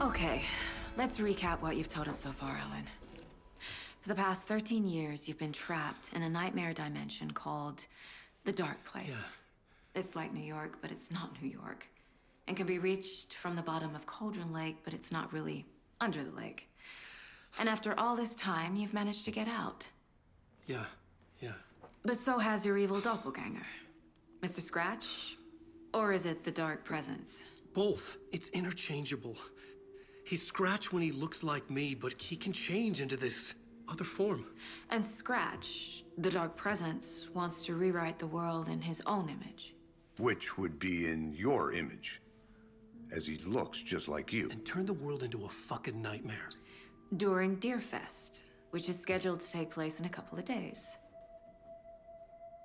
Okay, let's recap what you've told us so far, Alan. For the past 13 years, you've been trapped in a nightmare dimension called the Dark Place. Yeah. It's like New York, but it's not New York. And can be reached from the bottom of Cauldron Lake, but it's not really under the lake. And after all this time, you've managed to get out. Yeah. But so has your evil doppelganger. Mr. Scratch? Or is it the Dark Presence? Both. It's interchangeable. He's Scratch when he looks like me, but he can change into this other form. And Scratch, the Dark Presence, wants to rewrite the world in his own image. Which would be in your image, as he looks just like you. And turn the world into a fucking nightmare. During Deerfest, which is scheduled to take place in a couple of days.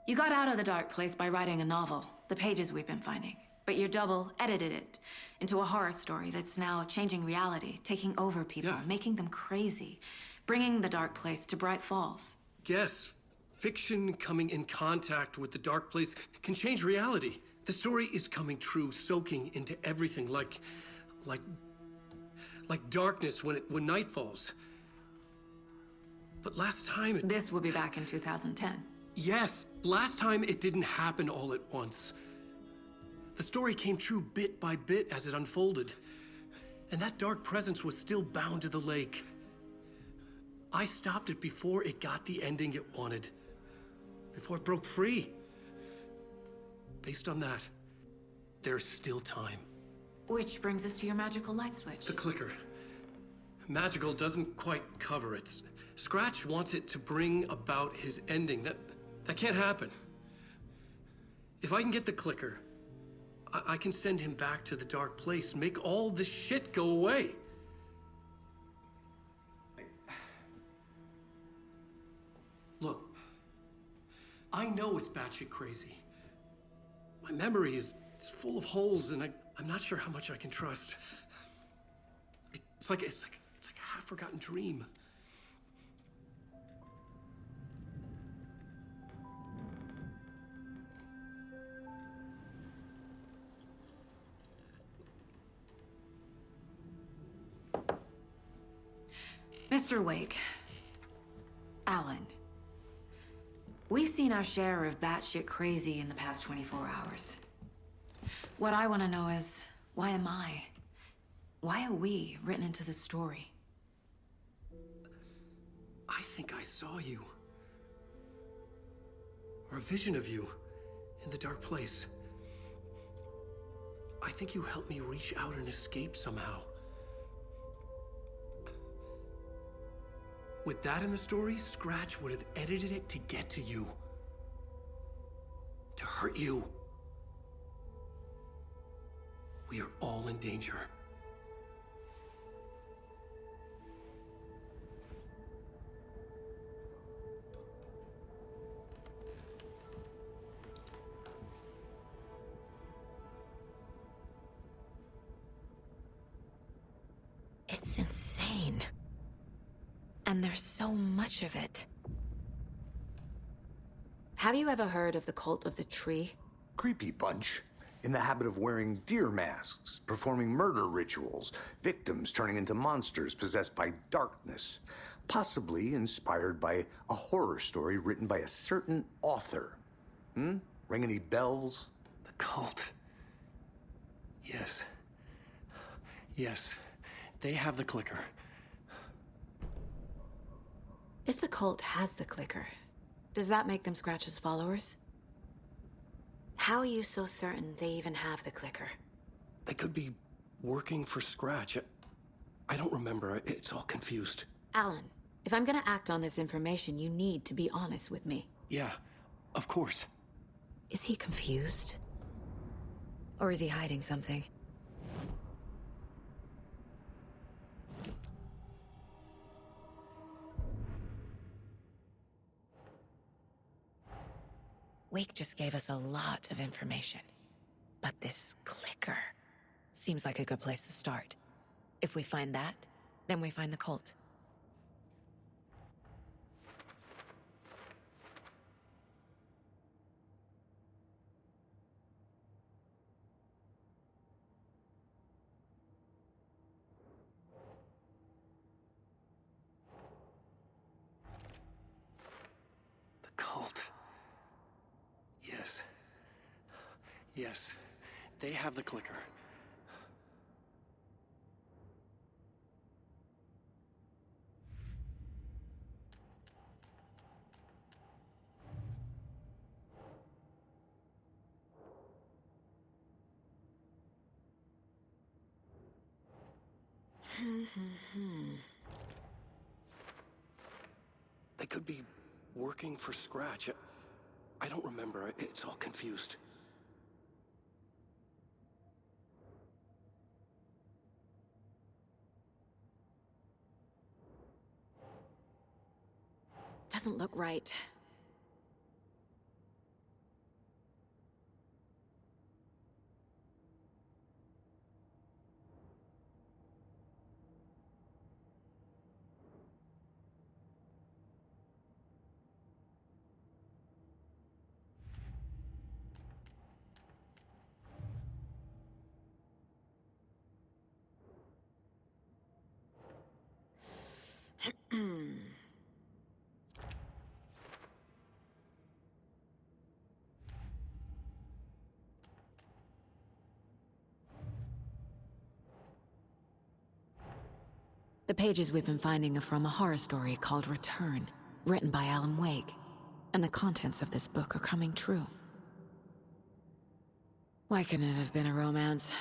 You got out of the Dark Place by writing a novel, the pages we've been finding. But your double edited it into a horror story that's now changing reality, taking over people, making them crazy, bringing the Dark Place to Bright Falls. Yes, fiction coming in contact with the Dark Place can change reality. The story is coming true, soaking into everything like darkness when night falls. But last time This will be back in 2010. Yes, last time it didn't happen all at once. The story came true bit by bit as it unfolded. And that Dark Presence was still bound to the lake. I stopped it before it got the ending it wanted. Before it broke free. Based on that, there's still time. Which brings us to your magical light switch. The clicker. Magical doesn't quite cover it. Scratch wants it to bring about his ending. That can't happen. If I can get the clicker, I can send him back to the Dark Place, make all this shit go away. Look, I know it's batshit crazy. My memory is full of holes, and I'm not sure how much I can trust. It's like a half-forgotten dream. Mr. Wake, Alan, we've seen our share of batshit crazy in the past 24 hours. What I want to know is, why am I? Why are we written into the story? I think I saw you. Or a vision of you in the Dark Place. I think you helped me reach out and escape somehow. With that in the story, Scratch would have edited it to get to you. To hurt you. We are all in danger. It's insane. And there's so much of it. Have you ever heard of the Cult of the Tree? Creepy bunch. In the habit of wearing deer masks, performing murder rituals, victims turning into monsters possessed by darkness, possibly inspired by a horror story written by a certain author. Ring any bells? The cult. Yes. Yes. They have the clicker. If the cult has the clicker, does that make them Scratch's followers? How are you so certain they even have the clicker? They could be working for Scratch. I don't remember. It's all confused. Alan, if I'm gonna act on this information, you need to be honest with me. Yeah, of course. Is he confused? Or is he hiding something? Wake just gave us a lot of information. But this clicker seems like a good place to start. If we find that, then we find the cult. The cult. Yes. Yes. They have the clicker. They could be working for Scratch. I don't remember. It's all confused. Doesn't look right. The pages we've been finding are from a horror story called Return, written by Alan Wake. And the contents of this book are coming true. Why couldn't it have been a romance?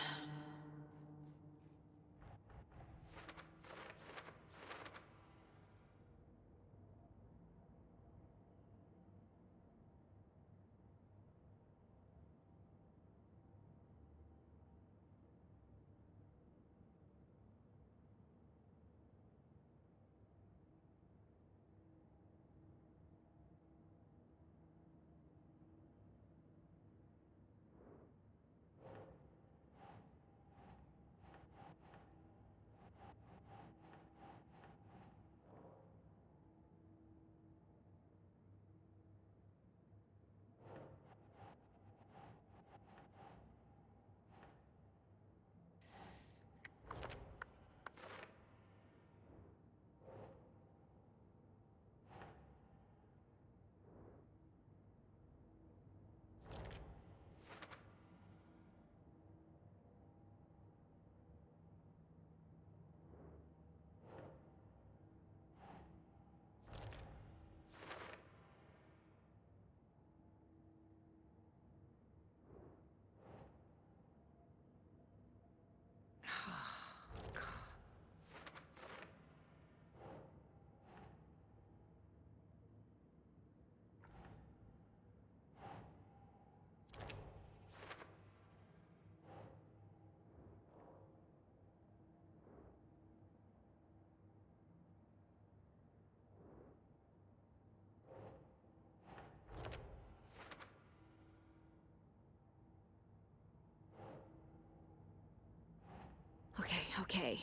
Okay.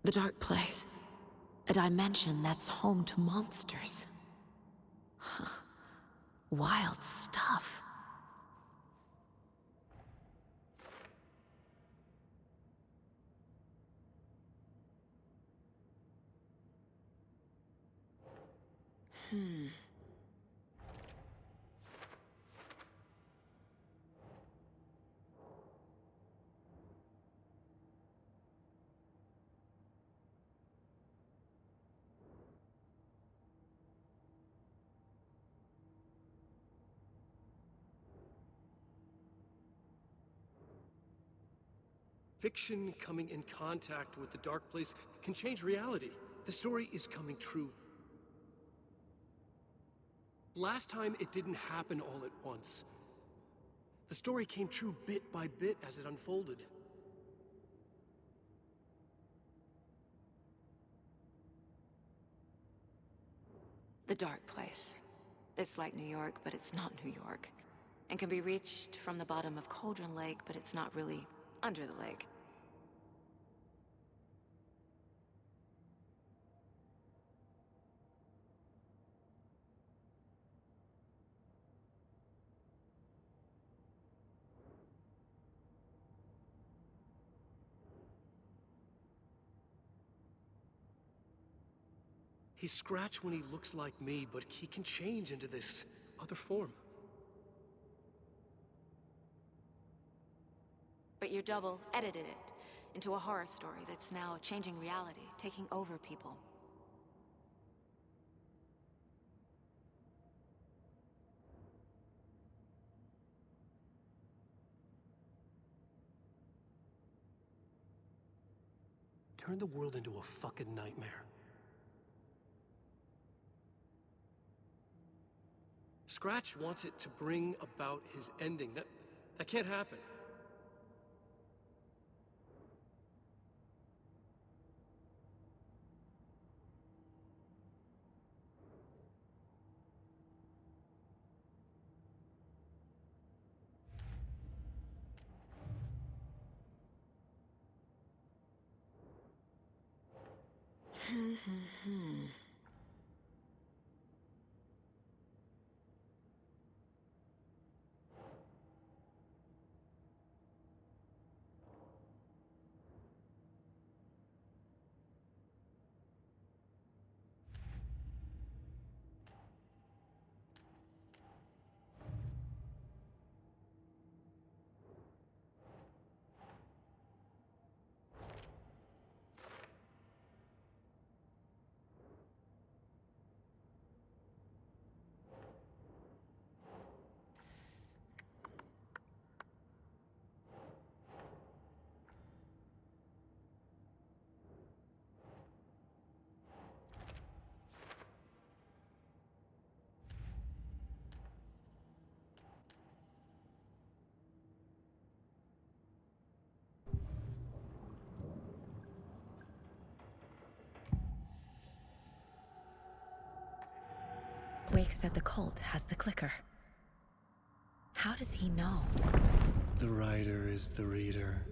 The Dark Place. A dimension that's home to monsters. Huh. Wild stuff. Fiction coming in contact with the dark place can change reality. The story is coming true. Last time, it didn't happen all at once. The story came true bit by bit as it unfolded. The dark place. It's like New York, but it's not New York. And can be reached from the bottom of Cauldron Lake, but it's not really under the lake. He's Scratch when he looks like me, but he can change into this other form. But your double edited it into a horror story that's now changing reality, taking over people. Turn the world into a fucking nightmare. Scratch wants it to bring about his ending. That can't happen. Wake said the cult has the clicker. How does he know? The writer is the reader.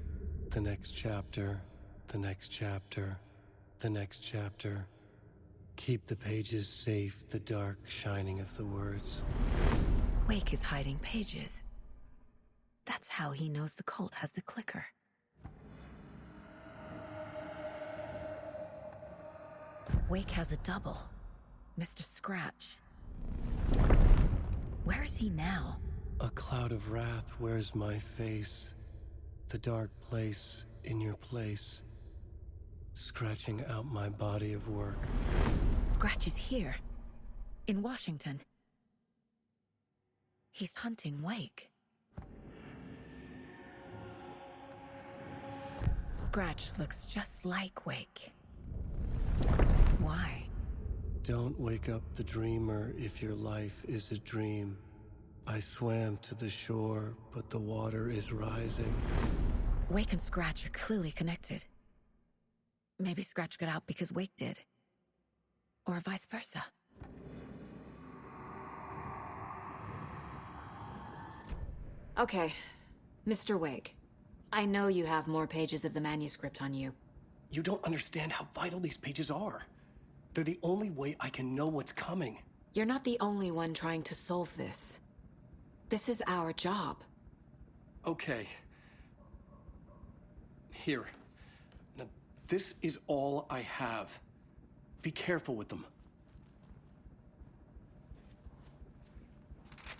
The next chapter, the next chapter, the next chapter. Keep the pages safe, the dark shining of the words. Wake is hiding pages. That's how he knows the cult has the clicker. Wake has a double. Mr. Scratch. Where is he now? A cloud of wrath wears my face. The dark place in your place. Scratching out my body of work. Scratch is here. In Washington. He's hunting Wake. Scratch looks just like Wake. Why? Don't wake up the dreamer if your life is a dream. I swam to the shore, but the water is rising. Wake and Scratch are clearly connected. Maybe Scratch got out because Wake did. Or vice versa. Okay, Mr. Wake. I know you have more pages of the manuscript on you. You don't understand how vital these pages are. They're the only way I can know what's coming. You're not the only one trying to solve this. This is our job. Okay. Here. Now, this is all I have. Be careful with them.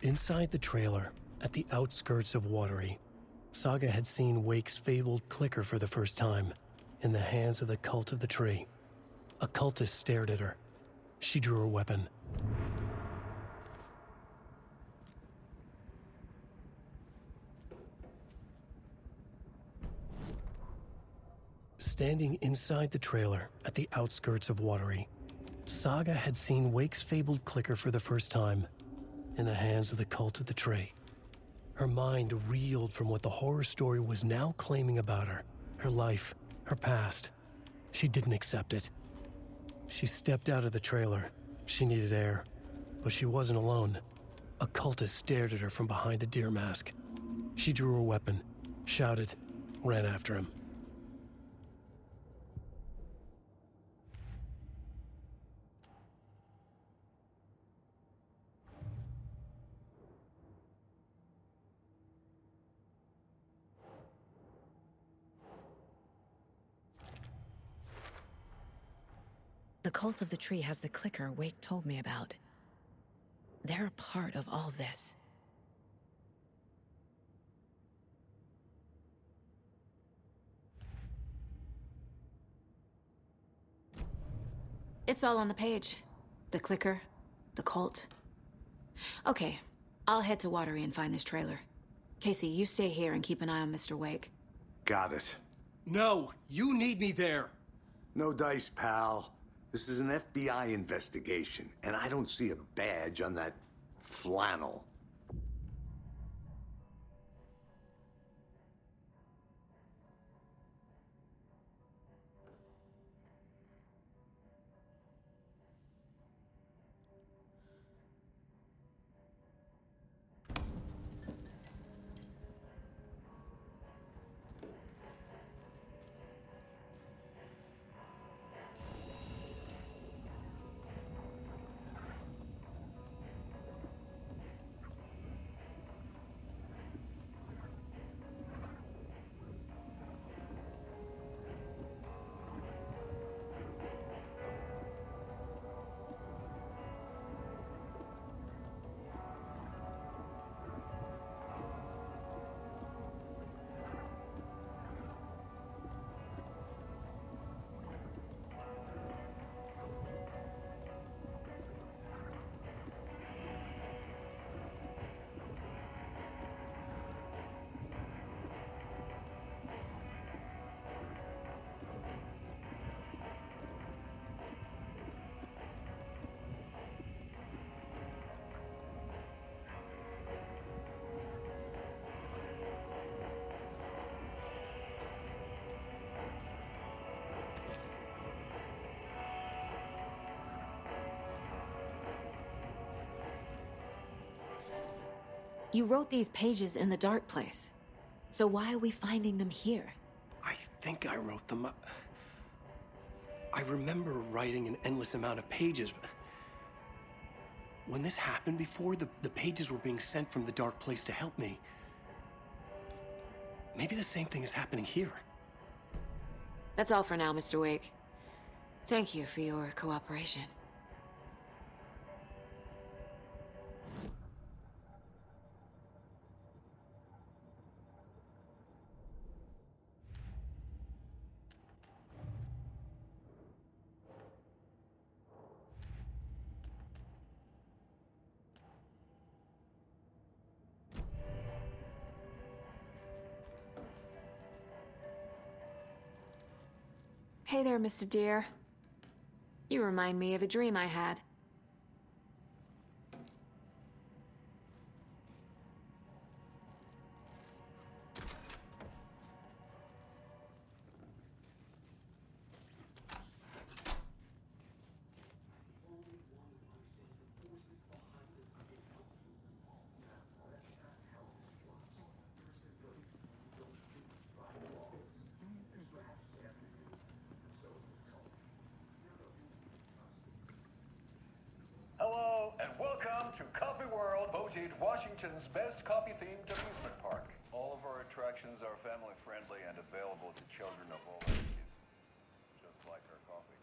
Inside the trailer, at the outskirts of Watery, Saga had seen Wake's fabled clicker for the first time, in the hands of the Cult of the Tree. A cultist stared at her. She drew her weapon. Standing inside the trailer, at the outskirts of Watery, Saga had seen Wake's fabled clicker for the first time, in the hands of the Cult of the Tree. Her mind reeled from what the horror story was now claiming about her, her life, her past. She didn't accept it. She stepped out of the trailer. She needed air, but she wasn't alone. A cultist stared at her from behind a deer mask. She drew her weapon, shouted, ran after him. The Cult of the Tree has the clicker Wake told me about. They're a part of all this. It's all on the page. The clicker, the cult. Okay, I'll head to Watery and find this trailer. Casey, you stay here and keep an eye on Mr. Wake. Got it. No, you need me there. No dice, pal. This is an FBI investigation, and I don't see a badge on that flannel. You wrote these pages in the Dark Place. So why are we finding them here? I think I wrote them up. I remember writing an endless amount of pages, but when this happened before, the pages were being sent from the Dark Place to help me. Maybe the same thing is happening here. That's all for now, Mr. Wake. Thank you for your cooperation. Hey there, Mr. Deer. You remind me of a dream I had. Hello, and welcome to Coffee World, voted Washington's best coffee-themed amusement park. All of our attractions are family-friendly and available to children of all ages, just like our coffee.